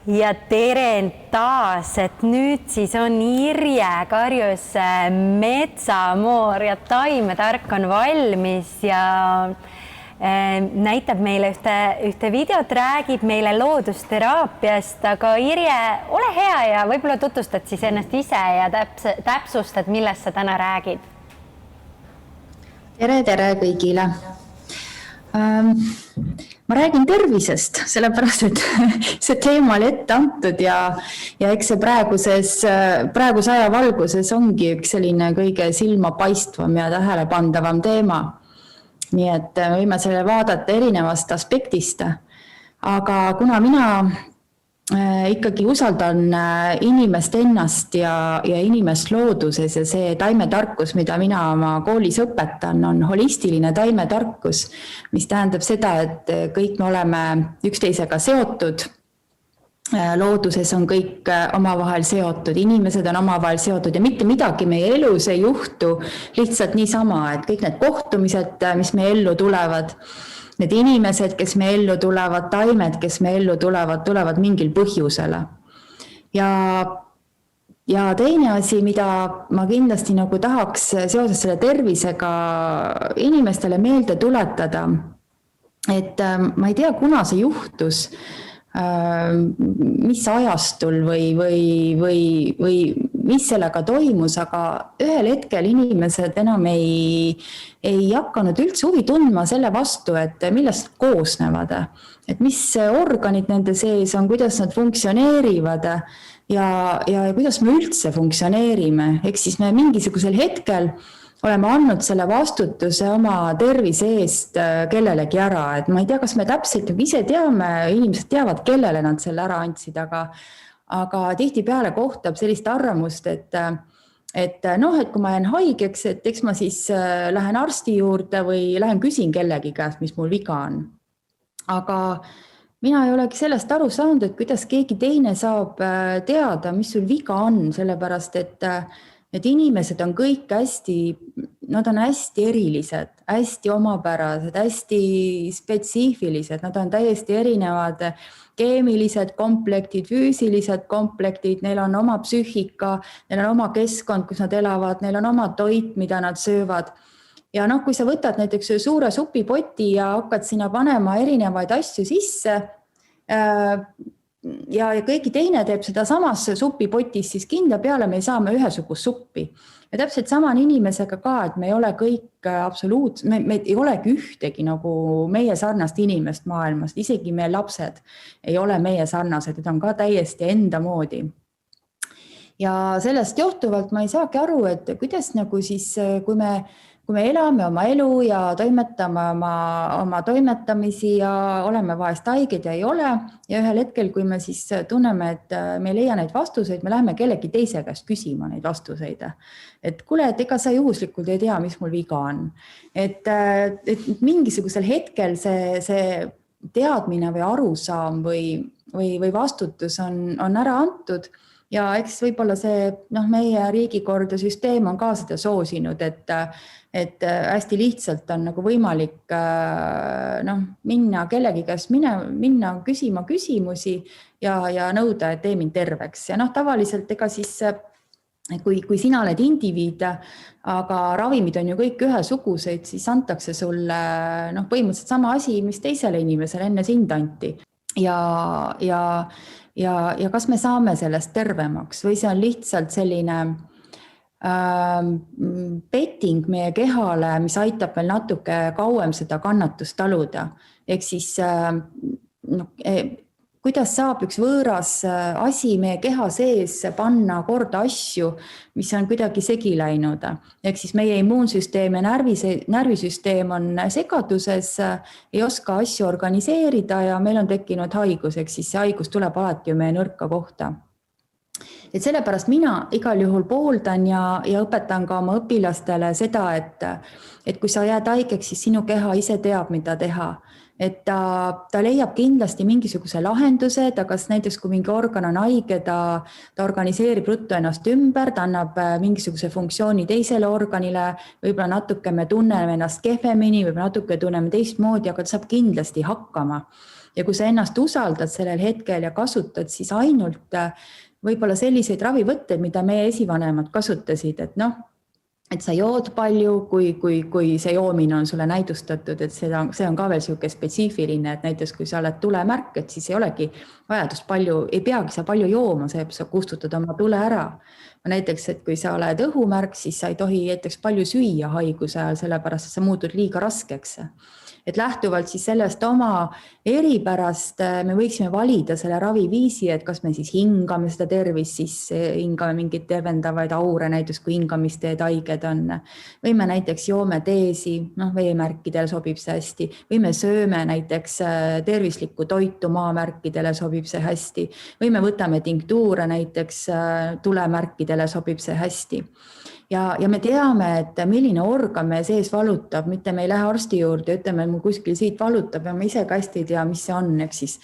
Ja tere taas, et nüüd siis on Irje Karjus metsamoor ja taimetark on valmis ja näitab meile ühte videot, räägib meile loodusteraapiast, aga Irje, ole hea ja võib-olla tutvustad siis ennast ise ja täpsustad, millest sa täna räägid. Tere kõigile. Ma räägin tervisest, sellepärast, et see teema oli ette antud ja eks see praeguse aja valguses ongi üks selline kõige silmapaistvam ja tähelepandavam teema. Nii et võime selle vaadata erinevast aspektist, aga kuna mina ikkagi usaldan inimest ennast ja inimest looduses ja see taimetarkus, mida mina oma koolis õpetan, on holistiline taimetarkus, mis tähendab seda, et kõik me oleme üksteisega seotud. Looduses on kõik omavahel seotud, inimesed on omavahel seotud ja mitte midagi meie elus ei juhtu lihtsalt niisama, et kõik need kohtumised, mis meie ellu tulevad, need inimesed, kes me ellu tulevad, taimed, kes me ellu tulevad mingil põhjusele. Ja teine asi, mida ma kindlasti nagu tahaks seoses selle tervisega inimestele meelde tuletada, et ma ei tea, kuna see juhtus, mis ajastul või mis sellega toimus, aga ühel hetkel inimesed enam ei hakanud üldse huvi tundma selle vastu, et millest koosnevad, et mis organid nende sees on, kuidas nad funktsioneerivad ja kuidas me üldse funktsioneerime. Ehk siis me mingisugusel hetkel oleme andnud selle vastutuse oma tervise eest kellelegi ära. Et ma ei tea, kas me täpselt ise teame, inimesed teavad, kellele nad selle ära andsid, aga tihtipeale kohtab sellist arvamust, et kui ma jään haigeks, et eks ma siis lähen arsti juurde või lähen küsin kellegi käest, mis mul viga on. Aga mina ei olegi sellest aru saanud, et kuidas keegi teine saab teada, mis sul viga on, sellepärast, et inimesed on kõik nad on hästi erilised, hästi omapärased, hästi spetsiifilised, nad on täiesti erinevad keemilised komplektid, füüsilised komplektid, neil on oma psüühika, neil on oma keskkond, kus nad elavad, neil on oma toit, mida nad söövad. Ja kui sa võtad näiteks suure supipoti ja hakkad sinna panema erinevaid asju sisse ja kõigi teine teeb seda samasse supipotis, siis kindla peale me saame ühesugust suppi. Ja täpselt sama on inimesega ka, et me ei ole kõik me ei olegi ühtegi nagu meie sarnast inimest maailmast, isegi meie lapsed ei ole meie sarnased, need on ka täiesti enda moodi. Ja sellest johtuvalt ma ei saagi aru, et kuidas nagu siis, kui me elame oma elu ja toimetame oma toimetamisi ja oleme vahest haiged ja ei ole ja ühel hetkel, kui me siis tunneme, et me ei leia neid vastuseid, me läheme kellegi teise käest küsima neid vastuseid. Et kuule, et ega sa juhuslikult ei tea, mis mul viga on. Et mingisugusel hetkel see teadmine või arusaam või vastutus on ära antud. Ja eks võib-olla see meie riigikord ja süsteem on ka seda soosinud, et hästi lihtsalt on nagu võimalik minna kellegi käest minna küsima küsimusi ja nõuda, et tee mind terveks. Ja tavaliselt ega siis, kui sina oled indiviid, aga ravimid on ju kõik ühesugused, siis antakse sulle põhimõtteliselt sama asi, mis teisele inimesele enne sind anti. Ja kas me saame sellest tervemaks või see on lihtsalt selline petting meie kehale, mis aitab meil natuke kauem seda kannatust taluda. Ehk siis, kuidas saab üks võõras asi meie keha sees panna korda asju, mis on kuidagi segi läinud. Ehk siis meie immuunsüsteem ja närvisüsteem on segaduses, ei oska asju organiseerida ja meil on tekkinud haigus, ehk siis see haigus tuleb alati ju meie nõrka kohta. Et sellepärast mina igal juhul pooldan ja õpetan ka oma õpilastele seda, et kui sa jääd haigeks, siis sinu keha ise teab, mida teha. Et ta leiab kindlasti mingisuguse lahenduse, ta kas näiteks kui mingi organ on haige, ta organiseerib ruttu ennast ümber, ta annab mingisuguse funktsiooni teisele organile, võib-olla natuke me tunneme ennast kehvemini, võib-olla natuke tunneme teistmoodi, aga ta saab kindlasti hakkama. ja kui sa ennast usaldad sellel hetkel ja kasutad siis ainult võib-olla selliseid ravivõtteid, mida meie esivanemad kasutasid, et noh, et sa jood palju, kui see joomine on sulle näidustatud, et see on ka veel sihuke spetsiifiline, et näiteks kui sa oled tulemärk, et siis ei olegi vajadust palju, ei peagi sa palju jooma, sa kustutad oma tule ära. Näiteks, et kui sa oled õhumärk, siis sa ei tohi näiteks palju süüa haiguse ajal, sellepärast et sa muutud liiga raskeks. Et lähtuvalt siis sellest oma eripärast me võiksime valida selle raviviisi, et kas me siis hingame seda tervist, siis hingame mingeid tervendavaid aure, näiteks kui hingamisteed haiged on. Või me näiteks joome teesi, veemärkidele sobib see hästi. Või me sööme näiteks tervislikku toitu, maamärkidele sobib see hästi. Või me võtame tinktuure, näiteks tulemärkidele sobib see hästi. Ja me teame, et milline organ meie sees valutab, mitte me ei lähe arsti juurde ja ütleme, et mul kuskil siit valutab ja ma ise ka hästi ei tea, mis see on. Ehk siis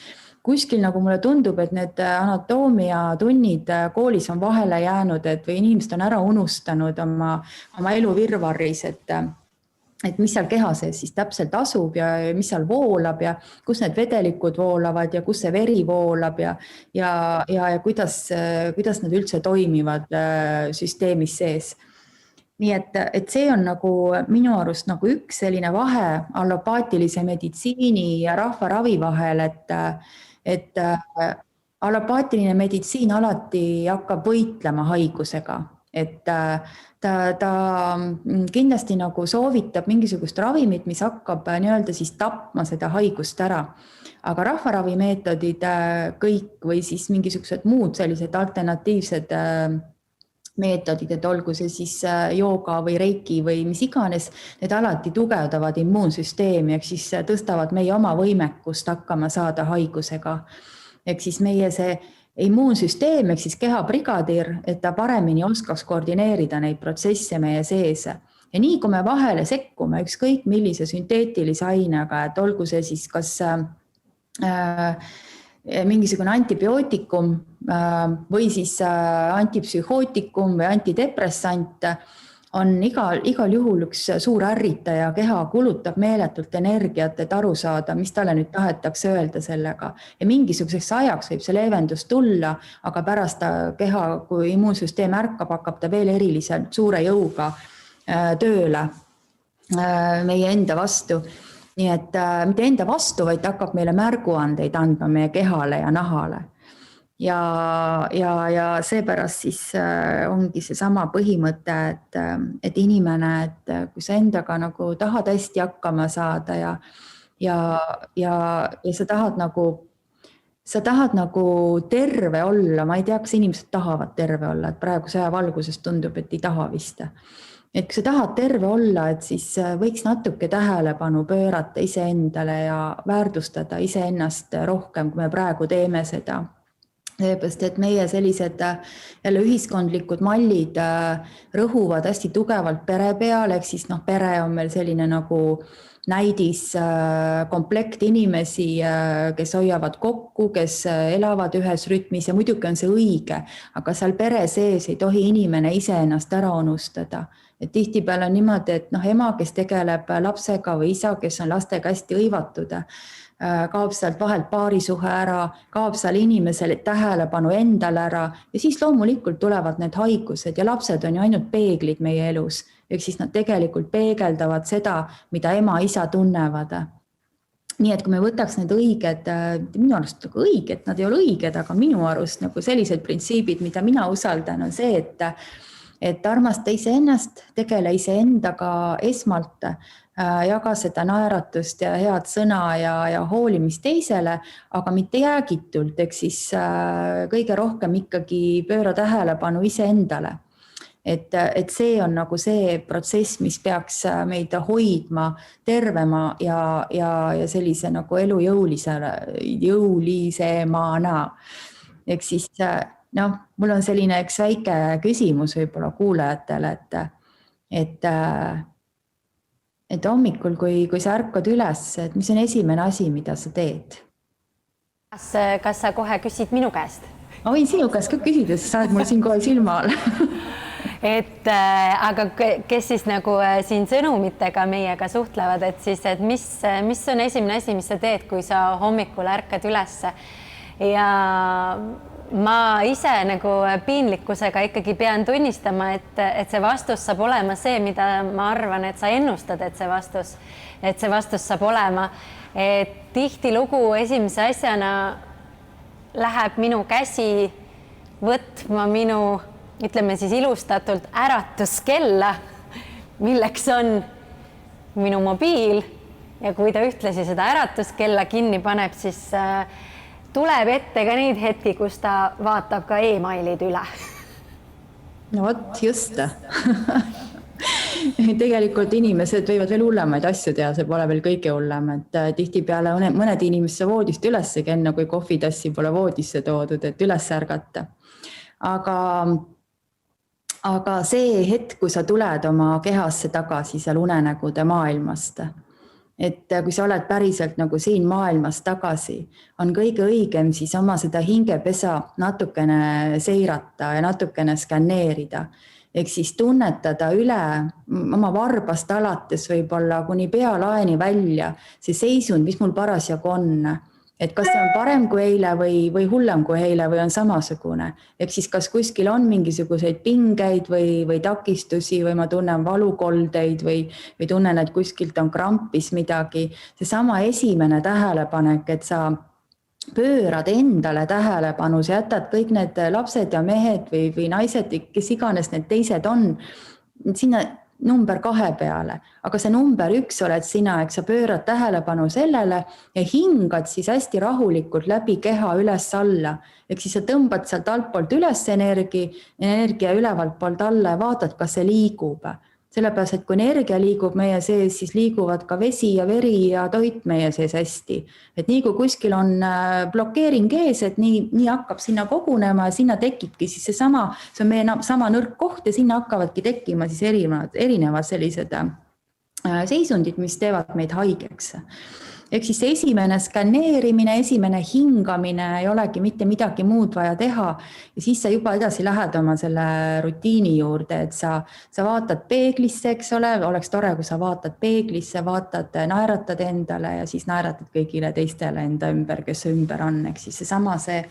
kuskil nagu mulle tundub, et need anatoomia tunnid koolis on vahele jäänud, või inimesed on ära unustanud oma elu virvarris, et mis seal keha sees siis täpselt asub ja mis seal voolab ja kus need vedelikud voolavad ja kus see veri voolab ja kuidas nad üldse toimivad süsteemis sees. Nii et see on nagu minu arust nagu üks selline vahe allopaatilise meditsiini ja rahvaravi vahel, et allopaatiline meditsiin alati hakkab võitlema haigusega, et ta kindlasti nagu soovitab mingisugust ravimit, mis hakkab nii-öelda siis tapma seda haigust ära. Aga rahvaravimeetodid kõik või siis mingisugused muud sellised alternatiivsed meetodid, et olgu see siis jooga või reiki või mis iganes, need alati tugevdavad immuunsüsteemi, ehk siis tõstavad meie oma võimekust hakkama saada haigusega. Ehk siis meie see immuunsüsteem, ehk siis kehabrigadir, et ta paremini oskaks koordineerida neid protsesse meie sees. Ja nii kui me vahele sekkume ükskõik millise sünteetilise ainega, et olgu see siis kas mingisugune antibiootikum või siis antipsühhootikum või antidepressant, on igal juhul üks suur ärritaja, keha kulutab meeletult energiat, et aru saada, mis talle nüüd tahetakse öelda sellega. Ja mingisuguseks ajaks võib see leevendus tulla, aga pärast keha, kui immuunsüsteem ärkab, hakkab ta veel eriliselt suure jõuga tööle meie enda vastu. Nii et mitte enda vastu, vaid hakkab meile märguandeid andma meie kehale ja nahale. Ja seepärast siis ongi see sama põhimõte, et inimene, et kui sa endaga nagu tahad hästi hakkama saada ja sa tahad nagu terve olla, ma ei tea, kas inimesed tahavad terve olla, et praegu see valguses tundub, et ei taha vist. Et kui sa tahad terve olla, et siis võiks natuke tähelepanu pöörata iseendale ja väärtustada iseennast rohkem, kui me praegu teeme seda. Seepärast, et meie sellised jälle ühiskondlikud mallid rõhuvad hästi tugevalt pere peale, ehk siis pere on meil selline nagu näidis komplekt inimesi, kes hoiavad kokku, kes elavad ühes rütmis ja muidugi on see õige, aga seal pere sees ei tohi inimene iseennast ära unustada. Et tihtipeale on niimoodi, et ema, kes tegeleb lapsega või isa, kes on lastega hästi hõivatud, kaob sealt vahelt paarisuhe ära, kaob seal inimesele tähelepanu endale ära ja siis loomulikult tulevad need haigused ja lapsed on ju ainult peeglid meie elus. Ehk siis nad tegelikult peegeldavad seda, mida ema, isa tunnevad. Nii et kui me võtaks need õiged, minu arust nagu õiged, nad ei ole õiged, aga minu arust nagu sellised printsiibid, mida mina usaldan, on see, et armasta iseennast, tegele iseendaga esmalt, jaga seda naeratust ja head sõna ja hoolimist teisele, aga mitte jäägitult, ehk siis kõige rohkem ikkagi pööra tähelepanu iseendale. Et see on nagu see protsess, mis peaks meid hoidma tervema ja sellise nagu elu jõulisemana. Ehk siis mul on selline üks väike küsimus võib-olla kuulajatele, et hommikul, kui sa ärkad üles, et mis on esimene asi, mida sa teed? Kas sa kohe küsid minu käest? Ma võin sinu käest ka küsida, sest sa oled mul siin kohe silma all. aga kes siis nagu siin sõnumitega meiega suhtlevad, et siis, et mis on esimene asi, mis sa teed, kui sa hommikul ärkad ülesse ja ma ise nagu piinlikkusega ikkagi pean tunnistama, et see vastus saab olema see, mida ma arvan, et sa ennustad, et see vastus saab olema, et tihtilugu esimese asjana läheb minu käsi võtma minu, ütleme siis ilustatult äratuskella, milleks on minu mobiil ja kui ta ühtlasi seda äratuskella kinni paneb, siis tuleb ette ka neid hetki, kus ta vaatab ka e-mailid üle. No vot, just. Tegelikult inimesed võivad veel hullemaid asju teha, see pole veel kõige hullem, et tihtipeale mõned inimesed voodist ülessegi enne, kui kohvitassi pole voodisse toodud, et üles ärgata. Aga see hetk, kui sa tuled oma kehasse tagasi seal unenägude maailmast, et kui sa oled päriselt nagu siin maailmas tagasi, on kõige õigem siis oma seda hingepesa natukene seirata ja natukene skanneerida. Ehk siis tunnetada üle oma varbast alates võib-olla kuni pealaeni välja see seisund, mis mul parasjagu on. Et kas see on parem kui eile või hullem kui eile või on samasugune. Ehk siis kas kuskil on mingisuguseid pingeid või takistusi või ma tunnen valukoldeid või tunnen, et kuskilt on krampis midagi. Seesama esimene tähelepanek, et sa pöörad endale tähelepanu, sa jätad kõik need lapsed ja mehed või naised, kes iganes need teised on, sinna number 2 peale, aga see number 1 oled sina, eks sa pöörad tähelepanu sellele ja hingad siis hästi rahulikult läbi keha üles-alla. Ehk siis sa tõmbad sealt altpoolt üles energia ülevalt poolt alla ja vaatad, kas see liigub. Sellepärast, et kui energia liigub meie sees, siis liiguvad ka vesi ja veri ja toit meie sees hästi. Et nii kui kuskil on blokeering ees, et nii hakkab sinna kogunema ja sinna tekibki siis see on meie sama nõrk koht ja sinna hakkavadki tekkima siis erinevad sellised seisundid, mis teevad meid haigeks. Ehk siis see esimene skanneerimine, esimene hingamine ei olegi mitte midagi muud vaja teha ja siis sa juba edasi lähed oma selle rutiini juurde, et sa vaatad peeglisse, eks ole, oleks tore, kui sa vaatad peeglisse, naeratad endale ja siis naeratad kõigile teistele enda ümber, kes ümber on, eks siis seesama see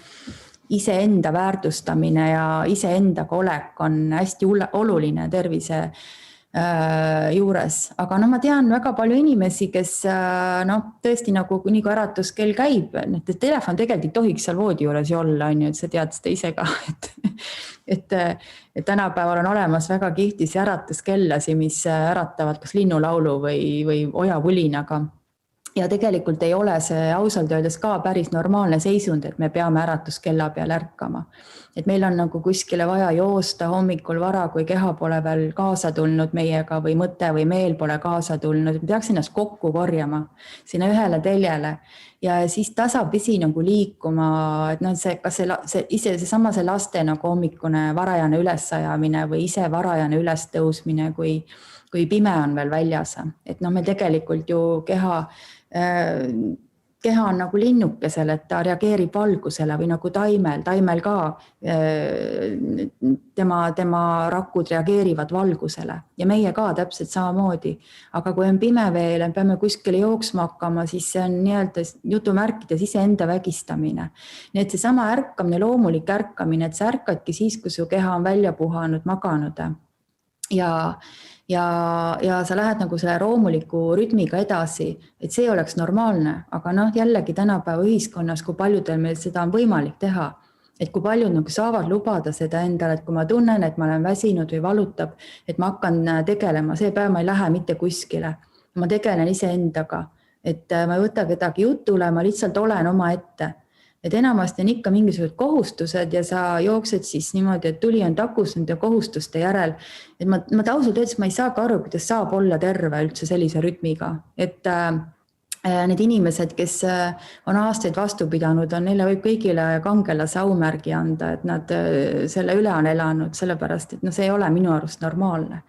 iseenda väärtustamine ja iseendaga olek on hästi oluline tervise juures, aga ma tean väga palju inimesi, kes tõesti nagu nii kui äratuskell käib, et telefon tegelikult ei tohiks seal voodi juures ju olla, et sa tead seda ise ka, et tänapäeval on olemas väga kihtisi äratuskellasi, mis äratavad kas linnulaulu või ojavulinaga. Ja tegelikult ei ole see ausalt öeldes ka päris normaalne seisund, et me peame äratuskella peal ärkama. Et meil on nagu kuskile vaja joosta hommikul vara, kui keha pole veel kaasa tulnud meiega või mõte või meel pole kaasa tulnud. Me peaks ennast kokku korjama sinna ühele teljele ja siis tasapisi nagu liikuma, et kas seesama see laste nagu hommikune varajane ülesajamine või ise varajane üles tõusmine, kui pime on veel väljas. Et me tegelikult ju keha on nagu linnukesel, et ta reageerib valgusele või nagu taimel ka tema rakud reageerivad valgusele ja meie ka täpselt samamoodi. Aga kui on pime veel, peame kuskile jooksma hakkama, siis see on nii-öelda jutumärkides iseenda vägistamine. Nii et seesama ärkamine, loomulik ärkamine, et sa ärkadki siis, kui su keha on välja puhanud, maganud. Ja sa lähed nagu selle loomuliku rütmiga edasi, et see oleks normaalne, aga jällegi tänapäeva ühiskonnas, kui paljudel meil seda on võimalik teha, et kui paljud nagu saavad lubada seda endale, et kui ma tunnen, et ma olen väsinud või valutab, et ma hakkan tegelema, see päev ma ei lähe mitte kuskile, ma tegelen iseendaga, et ma ei võta kedagi jutule, ma lihtsalt olen oma ette. Et enamasti on ikka mingisugused kohustused ja sa jooksed siis niimoodi, et tuli on takus nende kohustuste järel. Et ma ausalt öeldes ma ei saa ka aru, kuidas saab olla terve üldse sellise rütmiga. Et need inimesed, kes on aastaid vastu pidanud, neile võib kõigile kangelase aumärgi anda, et nad selle üle on elanud, sellepärast, et see ei ole minu arust normaalne.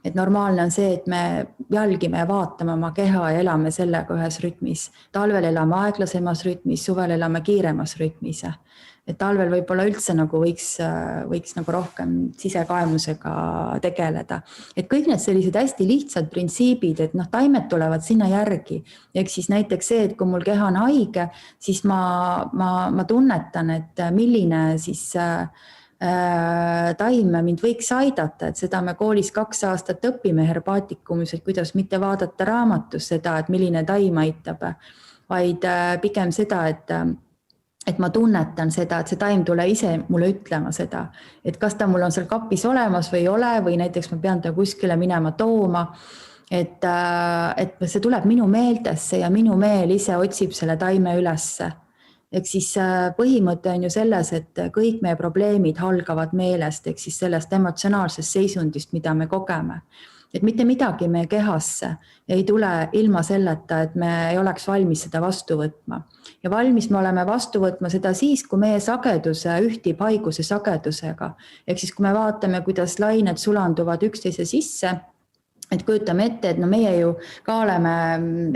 et normaalne on see, et me jälgime ja vaatame oma keha ja elame sellega ühes rütmis. Talvel elame aeglasemas rütmis, suvel elame kiiremas rütmis. Et talvel võib-olla üldse nagu võiks nagu rohkem sisekaemusega tegeleda. Et kõik need sellised hästi lihtsad printsiibid, et taimed tulevad sinna järgi. Ehk siis näiteks see, et kui mul keha on haige, siis ma tunnetan, et milline siis taim mind võiks aidata, et seda me koolis 2 aastat õpime herbaatikumis, et kuidas mitte vaadata raamatus seda, et milline taim aitab, vaid pigem seda, et ma tunnetan seda, et see taim tuleb ise mulle ütlema seda, et kas ta mul on seal kapis olemas või ei ole, või näiteks ma pean ta kuskile minema tooma, et see tuleb minu meeltesse ja minu meel ise otsib selle taime ülesse. Ehk siis põhimõte on ju selles, et kõik meie probleemid algavad meelest, ehk siis sellest emotsionaalsest seisundist, mida me kogeme. Et mitte midagi meie kehasse ei tule ilma selleta, et me ei oleks valmis seda vastu võtma. Ja valmis me oleme vastu võtma seda siis, kui meie sagedus ühtib haiguse sagedusega. Ehk siis kui me vaatame, kuidas lained sulanduvad üksteise sisse, et kujutame ette, et meie ju ka oleme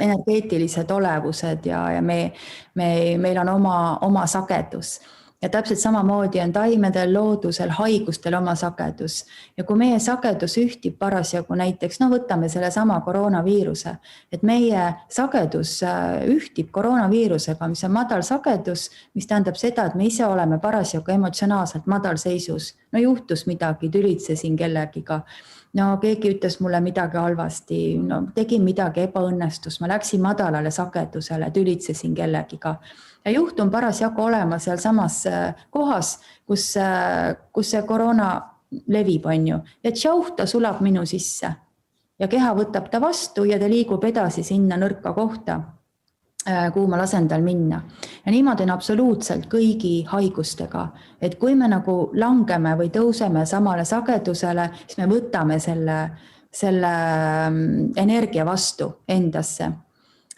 energeetilised olevused ja meil on oma sagedus. Ja täpselt samamoodi on taimedel, loodusel, haigustel oma sagedus. Ja kui meie sagedus ühtib parasjagu näiteks, võtame selle sama koroonaviiruse, et meie sagedus ühtib koroonaviirusega, mis on madal sagedus, mis tähendab seda, et me ise oleme parasjagu emotsionaalselt madal seisus. Juhtus midagi, tülitsesin kellegiga. Keegi ütles mulle midagi halvasti, tegin midagi ebaõnnestus, ma läksin madalale sagedusele, tülitsesin kellegiga. Ja juhtun parasjagu olema seal samas kohas, kus see koroona levib, on ju. Ja tšauh, ta sulab minu sisse. Ja keha võtab ta vastu ja ta liigub edasi sinna nõrka kohta, kuhu ma lasen tal minna. Ja niimoodi on absoluutselt kõigi haigustega. Et kui me nagu langeme või tõuseme samale sagedusele, siis me võtame selle energia vastu endasse.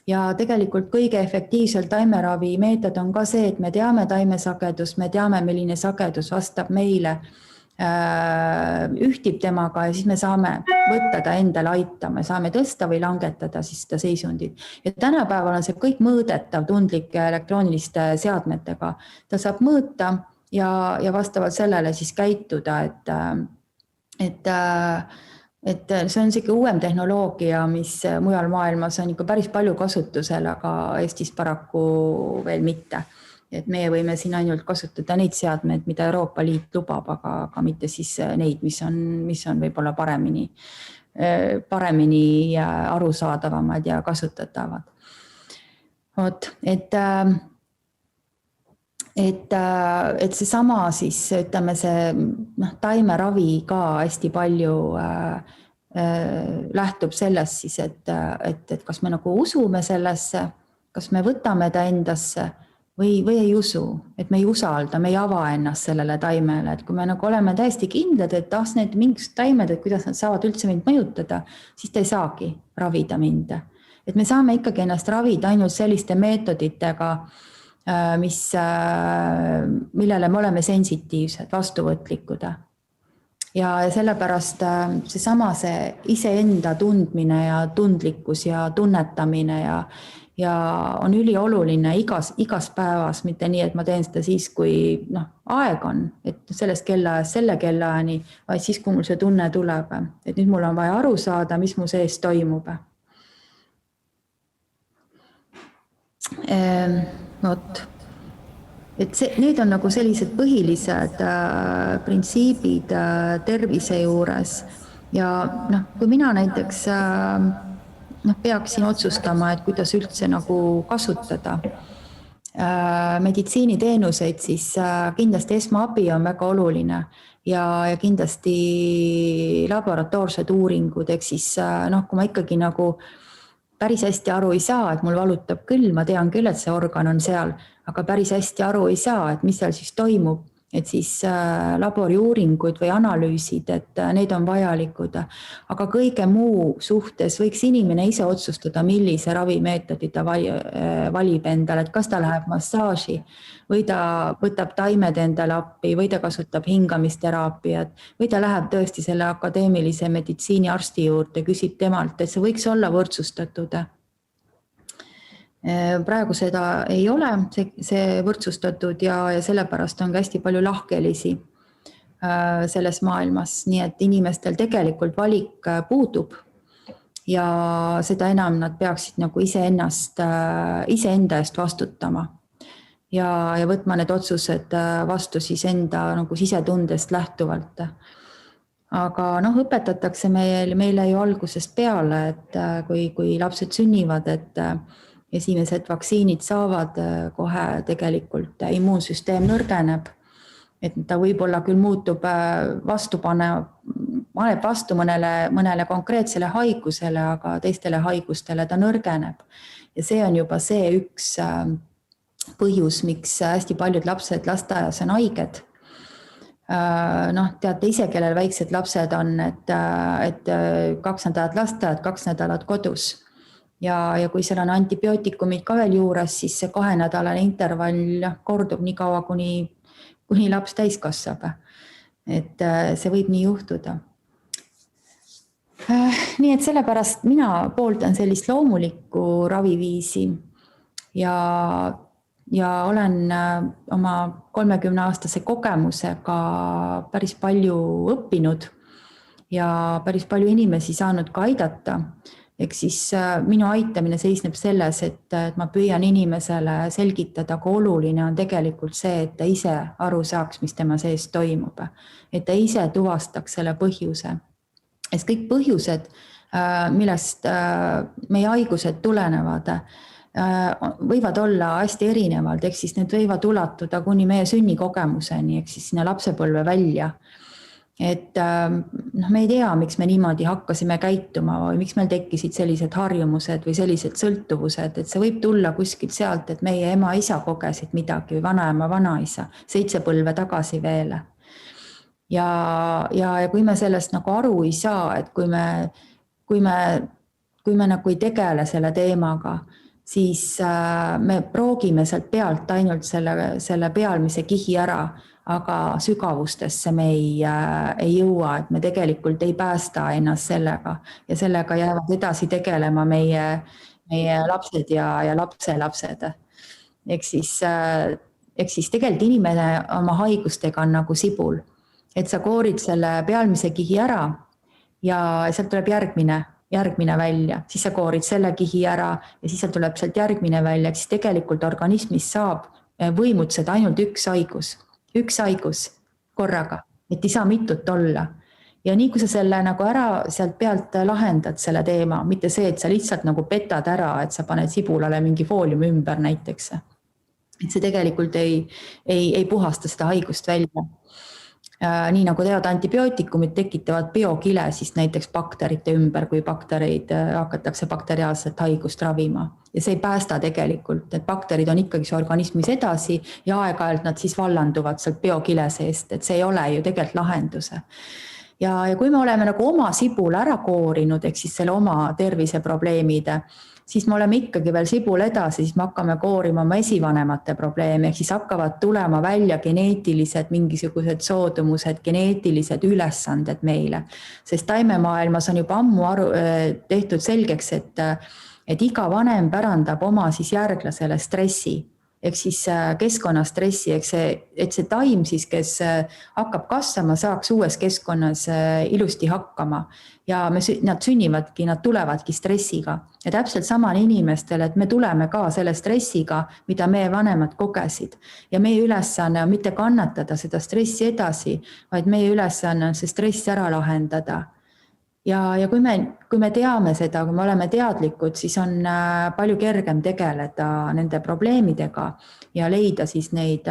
Ja tegelikult kõige efektiivsel taimeravi meetod on ka see, et me teame taimesagedust, me teame, milline sagedus vastab meile, ühtib temaga ja siis me saame võtta ta endale aitama, saame tõsta või langetada siis seda seisundit. Ja tänapäeval on see kõik mõõdetav tundlike elektrooniliste seadmetega. Ta saab mõõta ja vastavalt sellele siis käituda, et see on siuke uuem tehnoloogia, mis mujal maailmas on ikka päris palju kasutusel, aga Eestis paraku veel mitte. Et meie võime siin ainult kasutada neid seadmeid, mida Euroopa Liit lubab, aga mitte siis neid, mis on võib-olla paremini arusaadavamad ja kasutatavad. Et see sama siis, ütleme see taimeravi ka hästi palju lähtub sellest siis, et kas me nagu usume sellesse, kas me võtame ta endasse või ei usu, et me ei usalda, me ei ava ennast sellele taimele, et kui me nagu oleme täiesti kindlad, et need mingid taimed, et kuidas nad saavad üldse mind mõjutada, siis ta ei saagi ravida mind. Et me saame ikkagi ennast ravida ainult selliste meetoditega, millele me oleme sensitiivsed, vastuvõtlikud. Ja sellepärast see iseenda tundmine ja tundlikkus ja tunnetamine ja on ülioluline igas päevas, mitte nii, et ma teen seda siis, kui aeg on, et sellest kellaajast selle kellaajani, vaid siis, kui mul see tunne tuleb, et nüüd mul on vaja aru saada, mis mu sees toimub. Et need on nagu sellised põhilised printsiibid tervise juures ja kui mina näiteks peaksin otsustama, et kuidas üldse nagu kasutada meditsiiniteenuseid, siis kindlasti esmaabi on väga oluline ja kindlasti laboratoorsed uuringud, ehk siis kui ma ikkagi nagu päris hästi aru ei saa, et mul valutab küll, ma tean küll, et see organ on seal, aga päris hästi aru ei saa, et mis seal siis toimub, et siis laboriuuringud või analüüsid, et need on vajalikud. Aga kõige muu suhtes võiks inimene ise otsustada, millise ravimeetodi ta valib endale, et kas ta läheb massaaži või ta võtab taimed endale appi või ta kasutab hingamisteraapiat või ta läheb tõesti selle akadeemilise meditsiiniarsti juurde, küsib temalt, et see võiks olla võrdsustatud. Praegu seda ei ole, see võrdsustatud ja sellepärast on ka hästi palju lahkhelisi selles maailmas, nii et inimestel tegelikult valik puudub ja seda enam nad peaksid nagu iseenda eest vastutama ja võtma need otsused vastu siis enda nagu sisetundest lähtuvalt. Aga õpetatakse meile ju algusest peale, et kui lapsed sünnivad, et esimesed vaktsiinid saavad, kohe tegelikult immuunsüsteem nõrgeneb, et ta võib-olla küll muutub paneb vastu mõnele konkreetsele haigusele, aga teistele haigustele ta nõrgeneb. Ja see on juba see üks põhjus, miks hästi paljud lapsed lasteaias on haiged. Teate ise, kellel väiksed lapsed on, et 2 nädalat lasteaiad, 2 nädalat kodus. Ja kui seal on antibiootikumid ka veel juures, siis see 2-nädalane intervall kordub nii kaua, kuni laps täis kasvab. Et see võib nii juhtuda. Nii et sellepärast mina pooldan sellist loomulikku raviviisi ja olen oma 30-aastase kogemusega päris palju õppinud ja päris palju inimesi saanud ka aidata. Ehk siis minu aitamine seisneb selles, et ma püüan inimesele selgitada, kui oluline on tegelikult see, et ta ise aru saaks, mis tema sees toimub. Et ta ise tuvastaks selle põhjuse. Et kõik põhjused, millest meie haigused tulenevad, võivad olla hästi erinevad, ehk siis need võivad ulatuda kuni meie sünnikogemuseni, ehk siis sinna lapsepõlve välja. Et me ei tea, miks me niimoodi hakkasime käituma või miks meil tekkisid sellised harjumused või sellised sõltuvused, et see võib tulla kuskilt sealt, et meie ema-isa kogesid midagi või vanaema, vanaisa 7 põlve tagasi veel. Ja kui me sellest nagu aru ei saa, et kui me nagu ei tegele selle teemaga, siis me proogime sealt pealt ainult selle pealmise kihi ära, aga sügavustesse me ei jõua, et me tegelikult ei päästa ennast sellega ja sellega jäävad edasi tegelema meie lapsed ja lapselapsed. Ehk siis tegelikult inimene oma haigustega on nagu sibul, et sa koorid selle pealmise kihi ära ja sealt tuleb järgmine välja, siis sa koorid selle kihi ära ja siis sealt tuleb sealt järgmine välja, siis tegelikult organismis saab võimutseda ainult üks haigus korraga, et ei saa mitut olla. Ja nii kui sa selle nagu ära sealt pealt lahendad selle teema, mitte see, et sa lihtsalt nagu petad ära, et sa paned sibulale mingi fooliumi ümber näiteks. Et see tegelikult ei puhasta seda haigust välja. Nii nagu teavad, antibiootikumid tekitavad biokile siis näiteks bakterite ümber, kui baktereid hakatakse bakteriaalset haigust ravima. Ja see ei päästa tegelikult, et bakterid on ikkagi organismis edasi ja aeg-ajalt nad siis vallanduvad sealt biokile seest, et see ei ole ju tegelikult lahenduse. Ja kui me oleme nagu oma sibule ära koorinud, ehk siis selle oma terviseprobleemid, siis me oleme ikkagi veel sibul edasi, siis me hakkame koorima oma esivanemate probleeme, ehk siis hakkavad tulema välja geneetilised mingisugused soodumused, geneetilised ülesanded meile. Sest taimemaailmas on juba ammu tehtud selgeks, et iga vanem pärandab oma siis järglasele stressi, ehk siis keskkonnastressi, et see taim siis, kes hakkab kasvama, saaks uues keskkonnas ilusti hakkama. Ja nad sünnivadki, nad tulevadki stressiga. Ja täpselt sama inimestel, et me tuleme ka selle stressiga, mida meie vanemad kogesid. Ja meie ülesanne on mitte kannatada seda stressi edasi, vaid meie ülesanne on see stress ära lahendada. Ja kui me teame seda, kui me oleme teadlikud, siis on palju kergem tegeleda nende probleemidega ja leida siis neid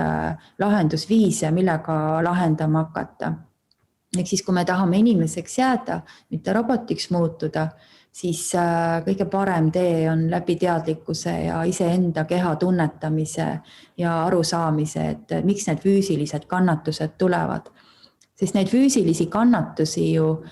lahendusviise, millega lahendama hakata. Ehk siis, kui me tahame inimeseks jääda, mitte robotiks muutuda, siis kõige parem tee on läbi teadlikkuse ja iseenda keha tunnetamise ja arusaamise, et miks need füüsilised kannatused tulevad. Sest neid füüsilisi kannatusi ju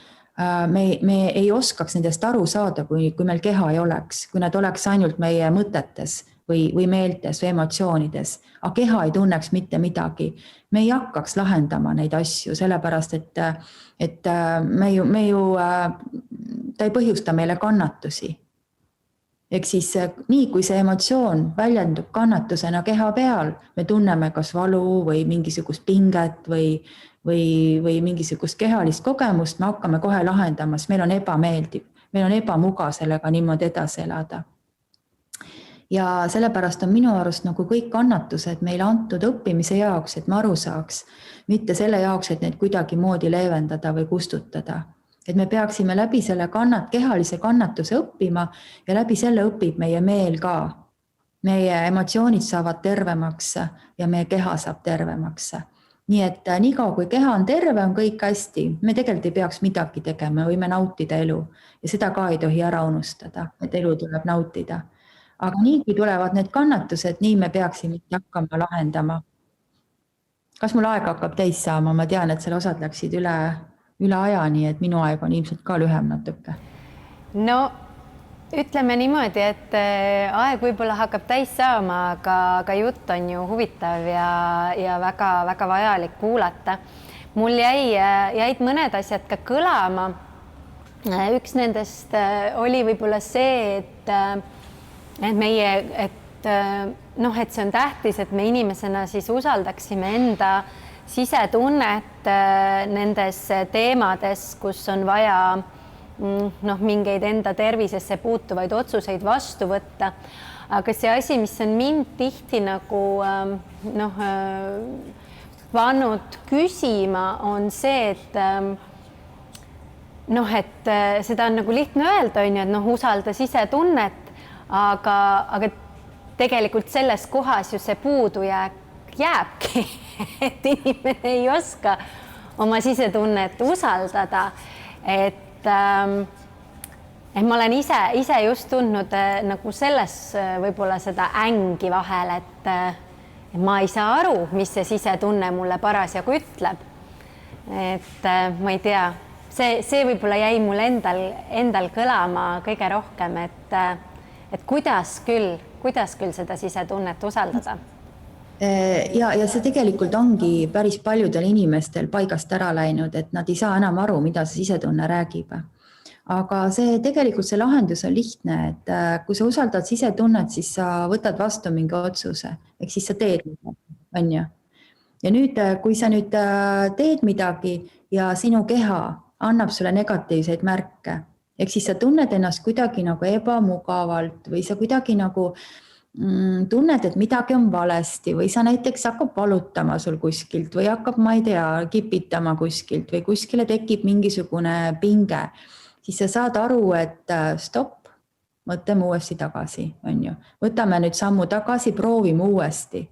me ei oskaks nendest aru saada, kui meil keha ei oleks, kui nad oleks ainult meie mõtetes või meeltes või emotsioonides, aga keha ei tunneks mitte midagi. Me ei hakkaks lahendama neid asju, sellepärast et ta ei põhjusta meile kannatusi. Ehk siis nii, kui see emotsioon väljendub kannatusena keha peal, me tunneme kas valu või mingisugust pinget või mingisugust kehalist kogemust, me hakkame kohe lahendama, sest meil on ebameeldiv, meil on ebamugav sellega niimoodi edasi elada. Ja sellepärast on minu arust nagu kõik kannatused meile antud õppimise jaoks, et me aru saaks, mitte selle jaoks, et neid kuidagi moodi leevendada või kustutada. Et me peaksime läbi selle kehalise kannatuse õppima ja läbi selle õpib meie meel ka. Meie emotsioonid saavad tervemaks ja meie keha saab tervemaks. Nii et niikaua kui keha on terve, on kõik hästi. Me tegelikult ei peaks midagi tegema, võime nautida elu ja seda ka ei tohi ära unustada, et elu tuleb nautida. Aga nii kui tulevad need kannatused, nii me peaksime hakkama lahendama. Kas mul aeg hakkab täis saama? Ma tean, et selle osad läksid üle aja, nii et minu aeg on ilmselt ka lühem natuke. No ütleme niimoodi, et aeg võib-olla hakkab täis saama, aga jutt on ju huvitav ja väga vajalik kuulata. Mul jäid mõned asjad ka kõlama. Üks nendest oli võib-olla see, et see on tähtis, et me inimesena siis usaldaksime enda sisetunnet nendes teemades, kus on vaja mingeid enda tervisesse puutuvaid otsuseid vastu võtta. Aga see asi, mis on mind tihti nagu pannud küsima, on see, et seda on nagu lihtne öelda, et usalda sisetunnet, aga tegelikult selles kohas ju see puudujääk jääbki, et inimene ei oska oma sisetunnet usaldada. Et ma olen ise just tundnud nagu selles võib-olla seda ängi vahel, et ma ei saa aru, mis see sisetunne mulle parasjagu ütleb. Et ma ei tea, see võib-olla jäi mul endal kõlama kõige rohkem, et kuidas küll seda sisetunnet usaldada. Ja see tegelikult ongi päris paljudel inimestel paigast ära läinud, et nad ei saa enam aru, mida see sisetunne räägib. Aga tegelikult see lahendus on lihtne, et kui sa usaldad sisetunnet, siis sa võtad vastu mingi otsuse, ehk siis sa teed midagi, on ju. Ja nüüd, kui sa nüüd teed midagi ja sinu keha annab sulle negatiivseid märke, ehk siis sa tunned ennast kuidagi nagu ebamugavalt või sa kuidagi nagu tunned, et midagi on valesti või sa näiteks hakkab valutama sul kuskilt või hakkab, ma ei tea, kipitama kuskilt või kuskile tekib mingisugune pinge, siis sa saad aru, et stopp, mõtleme uuesti tagasi, on ju. Võtame nüüd sammu tagasi, proovime uuesti.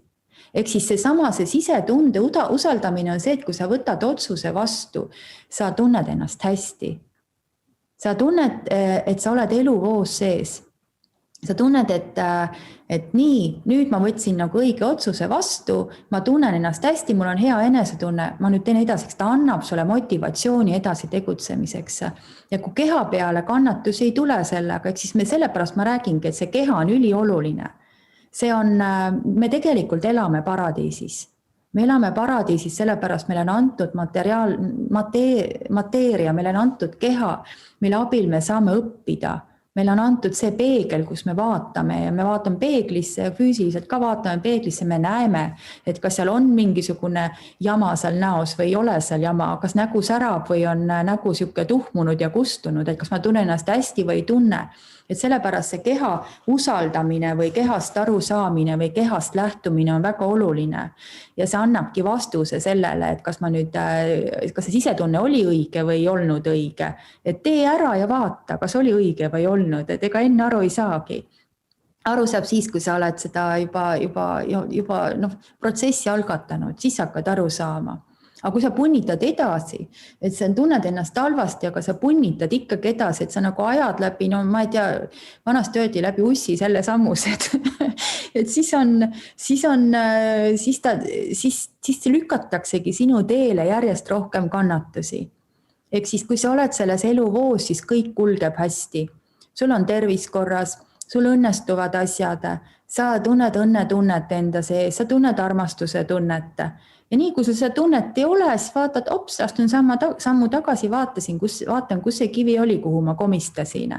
Ehk siis see sisetunde usaldamine on see, et kui sa võtad otsuse vastu, sa tunned ennast hästi. Sa tunned, et sa oled eluvoos sees. Sa tunned, et nüüd ma võtsin nagu õige otsuse vastu, ma tunnen ennast hästi, mul on hea enesetunne, ma nüüd teen edasi, ta annab sulle motivatsiooni edasi tegutsemiseks. Ja kui keha peale kannatusi ei tule sellega, siis sellepärast ma räägingi, et see keha on ülioluline. Me tegelikult elame paradiisis. Me elame paradiisis, sellepärast meil on antud mateeria, meil on antud keha, mille abil me saame õppida. Meil on antud see peegel, kus me vaatame ja me vaatame peeglisse ja füüsiliselt ka vaatame peeglisse, me näeme, et kas seal on mingisugune jama seal näos või ei ole seal jama, kas nägu särab või on nägu siuke tuhmunud ja kustunud, et kas ma tunnen ennast hästi või ei tunne. Et sellepärast see keha usaldamine või kehast arusaamine või kehast lähtumine on väga oluline. Ja see annabki vastuse sellele, et kas see sisetunne oli õige või ei olnud õige. Et tee ära ja vaata, kas oli õige või ei olnud, et ega enne aru ei saagi. Aru saab siis, kui sa oled seda juba protsessi algatanud, siis hakkad aru saama. aga kui sa punnitad edasi, et sa tunned ennast halvasti, aga sa punnitad ikkagi edasi, et sa nagu ajad läbi, no ma ei tea, vanasti öeldi läbi ussi selle sammused et siis lükataksegi sinu teele järjest rohkem kannatusi. Ehk siis, kui sa oled selles eluvoos, siis kõik kulgeb hästi. Sul on tervis korras, sul õnnestuvad asjad, sa tunned õnnetunnet enda sees, sa tunned armastuse tunnet. Ja nii, kui sul seda tunnet ei ole, siis vaatad, ops, astun sammu tagasi, vaatan, kus see kivi oli, kuhu ma komistasin.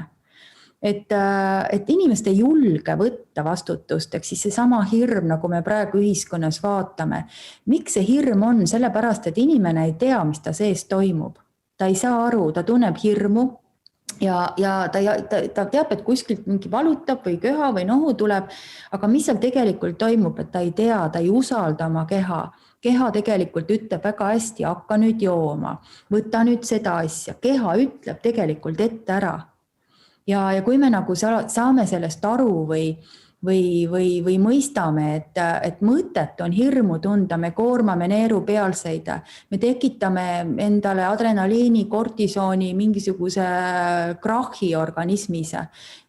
Et inimest ei julge võtta vastutust, ehk siis seesama hirm, nagu me praegu ühiskonnas vaatame. Miks see hirm on? Sellepärast, et inimene ei tea, mis ta sees toimub. Ta ei saa aru, ta tunneb hirmu ja ta teab, et kuskilt mingi valutab või köha või nohu tuleb, aga mis seal tegelikult toimub, et ta ei tea, ta ei usalda oma keha. Keha tegelikult ütleb väga hästi, hakka nüüd jooma, võta nüüd seda asja. Keha ütleb tegelikult ette ära. Ja kui me nagu saame sellest aru või mõistame, et mõtet on hirmu tunda, me koormame neerupealseid, me tekitame endale adrenaliini, kortisooni, mingisuguse krahhi organismis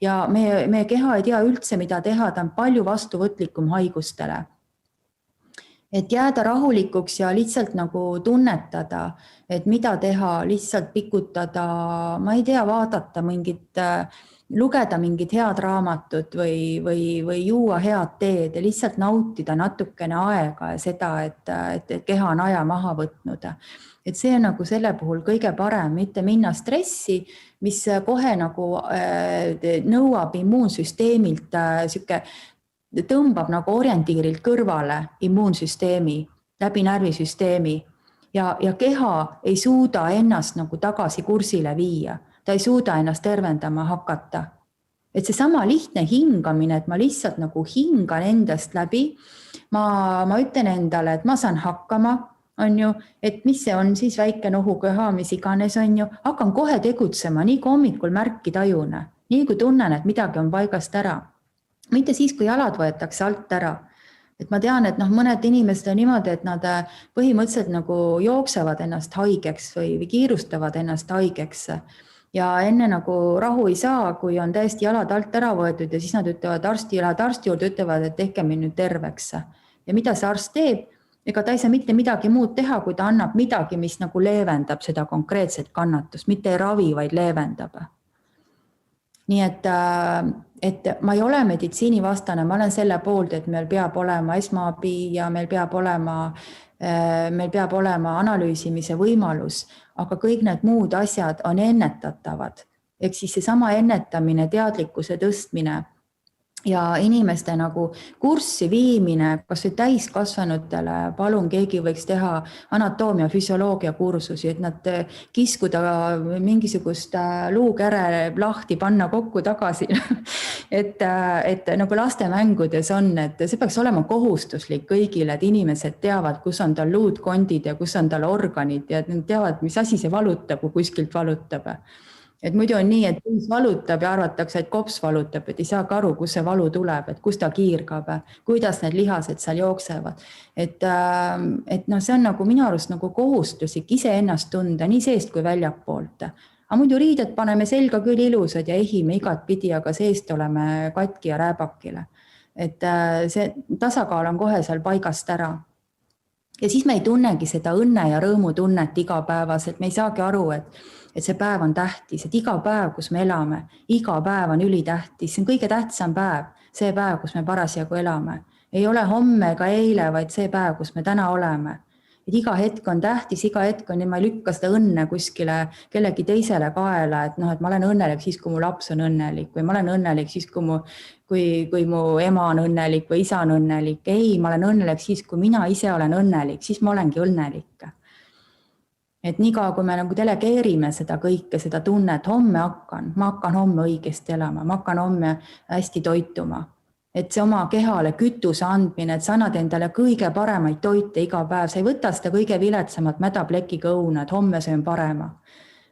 ja meie keha ei tea üldse, mida teha, ta on palju vastuvõtlikum haigustele. Et jääda rahulikuks ja lihtsalt nagu tunnetada, et mida teha, lihtsalt pikutada, ma ei tea, vaadata lugeda mingit head raamatut või juua head teed ja lihtsalt nautida natukene aega ja seda, et keha on aja maha võtnud. Et see on nagu selle puhul kõige parem, mitte minna stressi, mis kohe nagu nõuab immuunsüsteemilt tõmbab nagu orientiirilt kõrvale immuunsüsteemi, läbi närvisüsteemi ja keha ei suuda ennast nagu tagasi kursile viia. Ta ei suuda ennast tervendama hakata. Et seesama lihtne hingamine, et ma lihtsalt nagu hingan endast läbi, ma ütlen endale, et ma saan hakkama, on ju, et mis see on siis väike nohuköha, mis iganes on ju, hakkan kohe tegutsema, nii kui hommikul märki tajun, nii kui tunnen, et midagi on paigast ära. Mitte siis, kui jalad võetakse alt ära. Et ma tean, et mõned inimesed on niimoodi, et nad põhimõtteliselt nagu jooksevad ennast haigeks või kiirustavad ennast haigeks. Ja enne nagu rahu ei saa, kui on täiesti jalad alt ära võetud ja siis nad ütlevad arsti juurde, ütlevad, et tehke mind nüüd terveks. Ja mida see arst teeb? Ega ta ei saa mitte midagi muud teha, kui ta annab midagi, mis nagu leevendab seda konkreetset kannatust, mitte ei ravi, vaid leevendab. Nii et ma ei ole meditsiinivastane, ma olen selle poolt, et meil peab olema esmaabi ja meil peab olema analüüsimise võimalus, aga kõik need muud asjad on ennetatavad. Ehk siis seesama ennetamine, teadlikkuse tõstmine ja inimeste nagu kurssi viimine, kas või täiskasvanutele, palun keegi võiks teha anatoomia, füsioloogia kursusi, et nad kiskuda mingisugust luukäre lahti, panna kokku tagasi. et nagu lastemängudes on, et see peaks olema kohustuslik kõigile, et inimesed teavad, kus on tal luudkondid ja kus on tal organid ja et nad teavad, mis asi see valutab, kui kuskilt valutab. Et muidu on nii, et piis valutab ja arvatakse, et kops valutab, et ei saa aru, kus see valu tuleb, et kus ta kiirgab, kuidas need lihased seal jooksevad. Et see on nagu minu arust nagu kohustuslik ise ennast tunda nii seest kui väljapoolt. Aga muidu riided paneme selga küll ilusad ja ehime igat pidi, aga seest oleme katki ja rääbakile. Et see tasakaal on kohe seal paigast ära. Ja siis me ei tunnegi seda õnne ja rõõmu tunnet igapäevas, et me ei saagi aru, et see päev on tähtis, et iga päev, kus me elame, iga päev on ülitähtis. See on kõige tähtsam päev, see päev, kus me parasjagu elame. Ei ole homme ega eile, vaid see päev, kus me täna oleme. Et iga hetk on tähtis, iga hetk on, ja ma ei lükka seda õnne kuskile kellegi teisele kaela, et ma olen õnnelik siis, kui mu laps on õnnelik või ma olen õnnelik siis, kui mu ema on õnnelik või isa on õnnelik. Ei, ma olen õnnelik siis, kui mina ise olen õnnelik, siis ma olengi õnnelik. Et niikaua, kui me nagu delegeerime seda kõike, seda tunnet, ma hakkan homme õigesti elama, ma hakkan homme hästi toituma. Et see oma kehale kütuse andmine, et sa annad endale kõige paremaid toite iga päev, sa ei võta seda kõige viletsamat mädaplekiga õuna, et homme söön parema.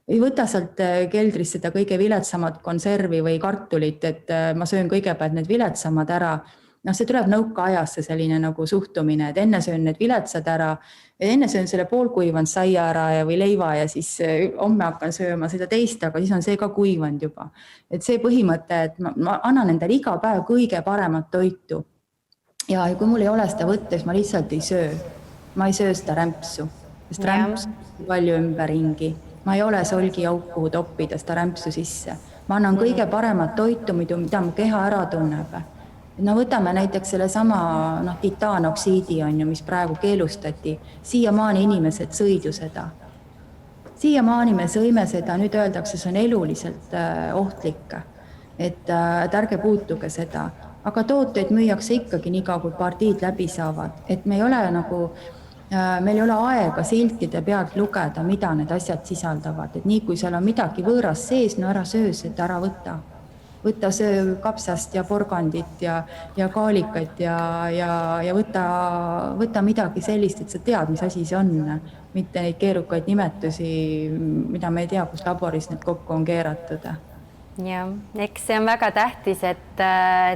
Ei võta sealt keldrist seda kõige viletsamat konservi või kartulit, et ma söön kõigepealt need viletsamad ära noh, see tuleb nõukaajasse selline nagu suhtumine, et enne söön need viletsad ära, enne söön selle poolkuivanud saia ära või leiva ja siis homme hakkan sööma seda teist, aga siis on see ka kuivanud juba. Et see põhimõte, et ma annan endale iga päev kõige paremat toitu ja kui mul ei ole seda võtta, siis ma lihtsalt ei söö. Ma ei söö seda rämpsu, sest rämps on palju ümberringi. Ma ei ole solgiauk, kuhu toppida seda rämpsu sisse. Ma annan kõige paremat toitu, mida mu keha ära tunneb. No võtame näiteks selle sama titaanoksiidi, mis praegu keelustati. Siiamaani inimesed sõid ju seda. Siiamaani me sõime seda, nüüd öeldakse, see on eluliselt ohtlik. Et ärge puutuge seda. Aga tooteid müüakse ikkagi nii kui partiid läbi saavad. Et meil ei ole aega siltide pealt lugeda, mida need asjad sisaldavad. Et nii kui seal on midagi võõras sees, no ära söö seda, ära võta. Võta söö kapsast ja porgandit ja kaalikaid ja võta midagi sellist, et sa tead, mis asi see on. Mitte neid keerukaid nimetusi, mida me ei tea, kus laboris need kokku on keeratud. Ja, eks see on väga tähtis, et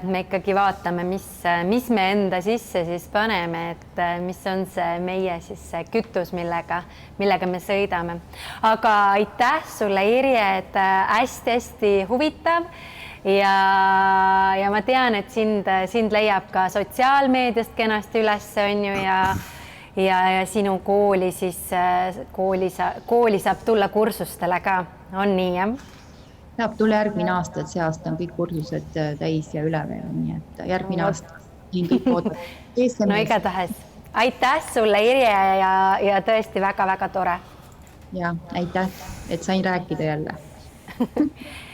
me ikkagi vaatame, mis me enda sisse siis paneme, et mis on see meie siis see kütus, millega me sõidame. Aga aitäh sulle, Irje, et hästi-hästi huvitav ja ma tean, et sind leiab ka sotsiaalmeediast kenasti üles, on ju, ja sinu kooli saab tulla kursustele ka, on nii, jah? Saab tulla järgmine aasta, et see aasta on kõik kursused täis ja üle veel, nii et järgmine aasta. No igatahes. Aitäh sulle, Irje, ja tõesti väga-väga tore. Ja, aitäh, et sain rääkida jälle.